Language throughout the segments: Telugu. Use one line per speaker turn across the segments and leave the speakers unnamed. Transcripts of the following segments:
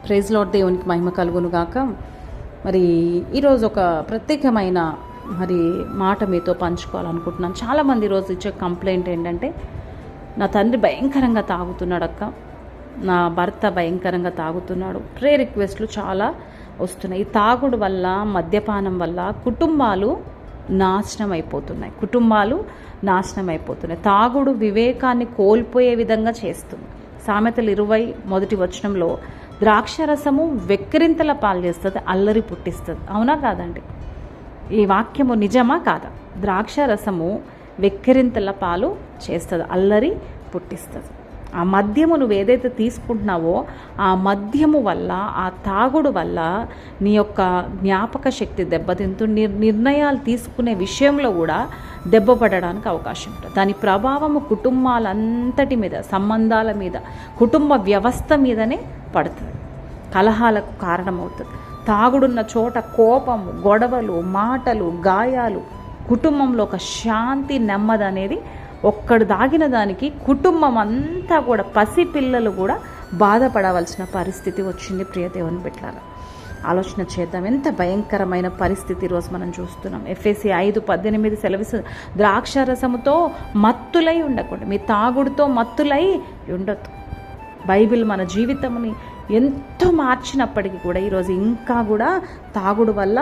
ప్రైజ్ లార్డ్, దేవునికి మహిమ కలుగును గాక. మరి ఈరోజు ఒక ప్రత్యేకమైన మాట మీతో పంచుకోవాలనుకుంటున్నాను. చాలామంది ఈరోజు ఇచ్చే కంప్లైంట్ ఏంటంటే, నా తండ్రి భయంకరంగా తాగుతున్నాడు అక్క, నా భర్త భయంకరంగా తాగుతున్నాడు. ప్రేయర్ రిక్వెస్ట్లు చాలా వస్తున్నాయి. ఈ తాగుడు వల్ల, మద్యపానం వల్ల కుటుంబాలు నాశనం అయిపోతున్నాయి. తాగుడు వివేకాన్ని కోల్పోయే విధంగా చేస్తుంది. సామెతలు 20 ద్రాక్షరసము వెక్కిరింతల పాలు చేస్తుంది, అల్లరి పుట్టిస్తుంది. అవునా కాదండి? ఈ వాక్యము నిజమా కాదా? ద్రాక్షరసము వెక్కిరింతల పాలు చేస్తుంది, అల్లరి పుట్టిస్తుంది. ఆ మద్యము నువ్వు ఏదైతే తీసుకుంటున్నావో ఆ మద్యము వల్ల, ఆ తాగుడు వల్ల నీ యొక్క జ్ఞాపక శక్తి దెబ్బతింటుంది. నిర్ణయాలు తీసుకునే విషయంలో కూడా దెబ్బపడడానికి అవకాశం ఉంటుంది. దాని ప్రభావము కుటుంబాలంతటి మీద, సంబంధాల మీద, కుటుంబ వ్యవస్థ మీదనే పడుతుంది. కలహాలకు కారణమవుతుంది. తాగుడున్న చోట కోపము, గొడవలు, మాటలు, గాయాలు, కుటుంబంలో ఒక శాంతి, నెమ్మది అనేది ఒక్కడు దాగిన దానికి కుటుంబం అంతా కూడా, పసిపిల్లలు కూడా బాధపడవలసిన పరిస్థితి వచ్చింది. ప్రియ దేవుని బిడ్డలారా, ఆలోచన చేద్దాం. ఎంత భయంకరమైన పరిస్థితి ఈరోజు మనం చూస్తున్నాం. ఎఫెసీ 5:18 సెలవిస్తుంది, ద్రాక్షరసముతో మత్తులై ఉండకూడదు, మీ తాగుడుతో మత్తులై ఉండొద్దు. బైబిల్ మన జీవితంని ఎంతో మార్చినప్పటికీ కూడా ఈరోజు ఇంకా కూడా తాగుడు వల్ల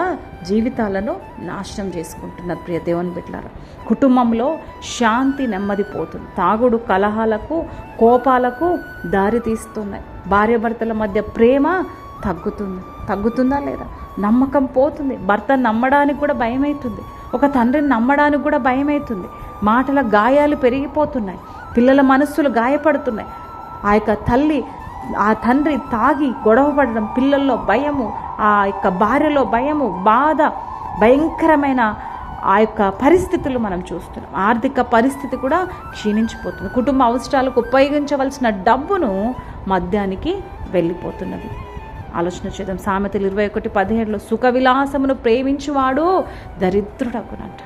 జీవితాలను నాశనం చేసుకుంటున్నారు. ప్రియ దేవుని బిడ్డలారా, కుటుంబంలో శాంతి, నెమ్మది పోతుంది. తాగుడు కలహాలకు, కోపాలకు దారి తీస్తున్నాయి. భార్యాభర్తల మధ్య ప్రేమ తగ్గుతుందా లేదా? నమ్మకం పోతుంది. భర్త నమ్మడానికి కూడా భయమవుతుంది. ఒక తండ్రిని నమ్మడానికి కూడా భయమవుతుంది. మాటల గాయాలు పెరిగిపోతున్నాయి. పిల్లల మనస్సులు గాయపడుతున్నాయి. ఆ యొక్క ఆ తండ్రి తాగి గొడవ పడడం, పిల్లల్లో భయము, ఆ యొక్క భార్యలో భయము, బాధ, భయంకరమైన ఆ యొక్క పరిస్థితులు మనం చూస్తున్నాం. ఆర్థిక పరిస్థితి కూడా క్షీణించిపోతుంది. కుటుంబ అవసరాలకు ఉపయోగించవలసిన డబ్బును మద్యానికి వెళ్ళిపోతున్నది. ఆలోచన చేద్దాం. సామెతలు 21:17 సుఖ విలాసమును ప్రేమించువాడు దరిద్రుడగునంట.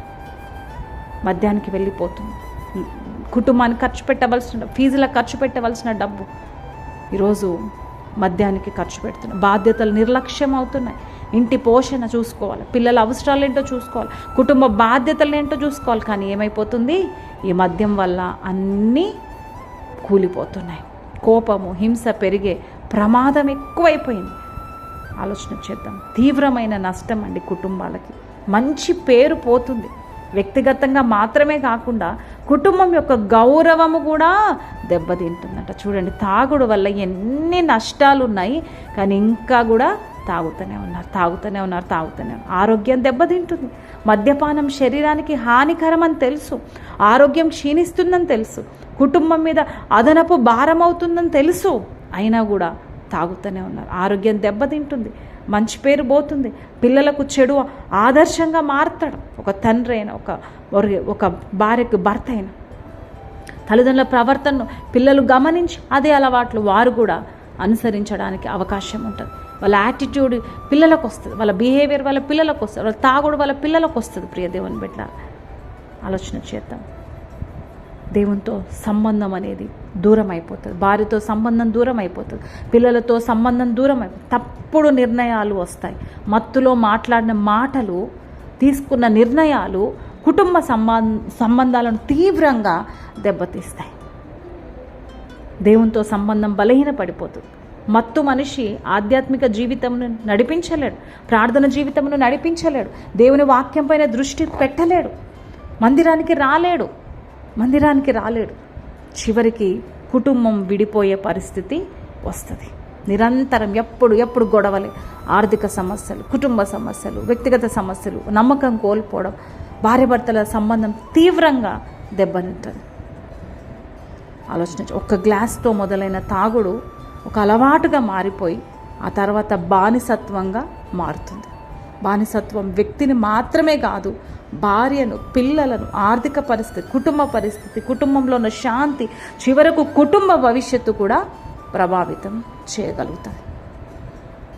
మద్యానికి వెళ్ళిపోతుంది. కుటుంబానికి ఖర్చు పెట్టవలసిన, ఫీజులకు ఖర్చు పెట్టవలసిన డబ్బు ఈరోజు మద్యానికి ఖర్చు పెడుతున్నాయి. బాధ్యతలు నిర్లక్ష్యం అవుతున్నాయి. ఇంటి పోషణ చూసుకోవాలి, పిల్లల అవసరాలు ఏంటో చూసుకోవాలి, కుటుంబ బాధ్యతలు ఏంటో చూసుకోవాలి. కానీ ఏమైపోతుంది? ఈ మద్యం వల్ల అన్నీ కూలిపోతున్నాయి. కోపము, హింస పెరిగే ప్రమాదం ఎక్కువైపోయింది. ఆలోచన చేద్దాం. తీవ్రమైన నష్టం అండి కుటుంబాలకి. మంచి పేరు పోతుంది. వ్యక్తిగతంగా మాత్రమే కాకుండా కుటుంబం యొక్క గౌరవము కూడా దెబ్బతింటుందంట. చూడండి, తాగుడు వల్ల ఎన్ని నష్టాలు ఉన్నాయి, కానీ ఇంకా కూడా తాగుతూనే ఉన్నారు. ఆరోగ్యం దెబ్బతింటుంది. మద్యపానం శరీరానికి హానికరం అని తెలుసు, ఆరోగ్యం క్షీణిస్తుందని తెలుసు, కుటుంబం మీద అదనపు భారం అవుతుందని తెలుసు, అయినా కూడా తాగుతూనే ఉన్నారు. ఆరోగ్యం దెబ్బతింటుంది, మంచి పేరు పోతుంది, పిల్లలకు చెడు ఆదర్శంగా మారుతాడు. ఒక తండ్రి అయినా, ఒక భార్యకు భర్త అయినా, తల్లిదండ్రుల ప్రవర్తనను పిల్లలు గమనించి అదే అలవాట్లు వారు కూడా అనుసరించడానికి అవకాశం ఉంటుంది. వాళ్ళ యాటిట్యూడ్ పిల్లలకు వస్తుంది, వాళ్ళ బిహేవియర్ వాళ్ళ పిల్లలకు వస్తుంది, వాళ్ళ తాగుడు వాళ్ళ పిల్లలకు వస్తుంది. ప్రియ దేవుని బిడ్డ, ఆలోచన చేద్దాం. దేవునితో సంబంధం అనేది దూరం అయిపోతుంది. భార్యతో సంబంధం దూరం అయిపోతుంది. పిల్లలతో సంబంధం దూరం అయిపోతుంది. తప్పుడు నిర్ణయాలు వస్తాయి. మత్తులో మాట్లాడిన మాటలు, తీసుకున్న నిర్ణయాలు కుటుంబ సంబంధాలను తీవ్రంగా దెబ్బతీస్తాయి. దేవునితో సంబంధం బలహీన పడిపోతుంది. మత్తు మనిషి ఆధ్యాత్మిక జీవితంను నడిపించలేడు, ప్రార్థన జీవితంను నడిపించలేడు, దేవుని వాక్యం పైన దృష్టి పెట్టలేడు, మందిరానికి రాలేడు. చివరికి కుటుంబం విడిపోయే పరిస్థితి వస్తుంది. నిరంతరం ఎప్పుడు గొడవలే, ఆర్థిక సమస్యలు, కుటుంబ సమస్యలు, వ్యక్తిగత సమస్యలు, నమ్మకం కోల్పోవడం, భార్యాభర్తల సంబంధం తీవ్రంగా దెబ్బతింటుంది. ఆలోచన, ఒక్క గ్లాస్తో మొదలైన తాగుడు ఒక అలవాటుగా మారిపోయి ఆ తర్వాత బానిసత్వంగా మారుతుంది. బానిసత్వం వ్యక్తిని మాత్రమే కాదు, భార్యను, పిల్లలను, ఆర్థిక పరిస్థితి, కుటుంబ పరిస్థితి, కుటుంబంలో ఉన్న శాంతి, చివరకు కుటుంబ భవిష్యత్తు కూడా ప్రభావితం చేయగలుగుతుంది.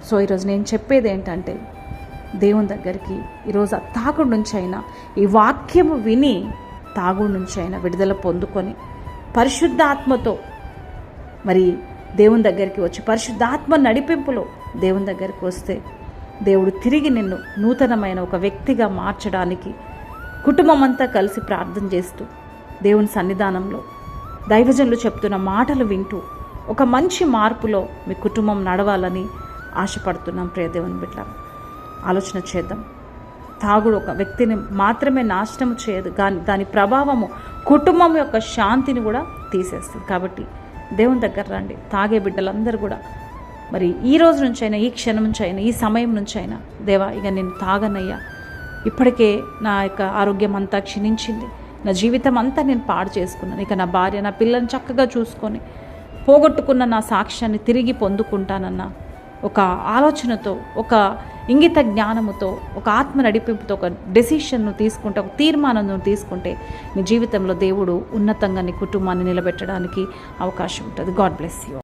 సో ఈరోజు నేను చెప్పేది ఏంటంటే, దేవుని దగ్గరికి ఈరోజు ఆ తాగుడు నుంచి అయినా, ఈ వాక్యము విని తాగుడు నుంచి అయినా విడుదల పొందుకొని పరిశుద్ధ ఆత్మతో మరి దేవుని దగ్గరికి వచ్చి పరిశుద్ధాత్మ నడిపింపులో దేవుని దగ్గరికి వస్తే దేవుడు తిరిగి నిన్ను నూతనమైన ఒక వ్యక్తిగా మార్చడానికి కుటుంబం అంతా కలిసి ప్రార్థన చేస్తూ దేవుని సన్నిధానంలో దైవజనులు చెప్తున్న మాటలు వింటూ ఒక మంచి మార్పులో మీ కుటుంబం నడవాలని ఆశపడుతున్నాం. ప్రియ దేవుని బిడ్డలారా, ఆలోచన చేద్దాం. తాగుడు ఒక వ్యక్తిని మాత్రమే నాశనం చేయదు, కానీ దాని ప్రభావము కుటుంబం యొక్క శాంతిని కూడా తీసేస్తుంది. కాబట్టి దేవుని దగ్గర రండి. తాగే బిడ్డలందరూ కూడా మరి ఈ రోజు నుంచైనా, ఈ క్షణం నుంచైనా, ఈ సమయం నుంచైనా, దేవా ఇక నేను తాగనయ్యా, ఇప్పటికే నా యొక్క ఆరోగ్యం అంతా క్షీణించింది, నా జీవితం అంతా నేను పాడు చేసుకున్నాను, ఇక నా భార్య నా పిల్లల్ని చక్కగా చూసుకొని పోగొట్టుకున్న నా సాక్ష్యాన్ని తిరిగి పొందుకుంటానన్న ఒక ఆలోచనతో, ఒక ఇంగిత జ్ఞానముతో, ఒక ఆత్మ నడిపింపుతో ఒక డెసిషన్ను తీసుకుంటే, ఒక తీర్మానం తీసుకుంటే నీ జీవితంలో దేవుడు ఉన్నతంగా నీ కుటుంబాన్ని నిలబెట్టడానికి అవకాశం ఉంటుంది. God bless you.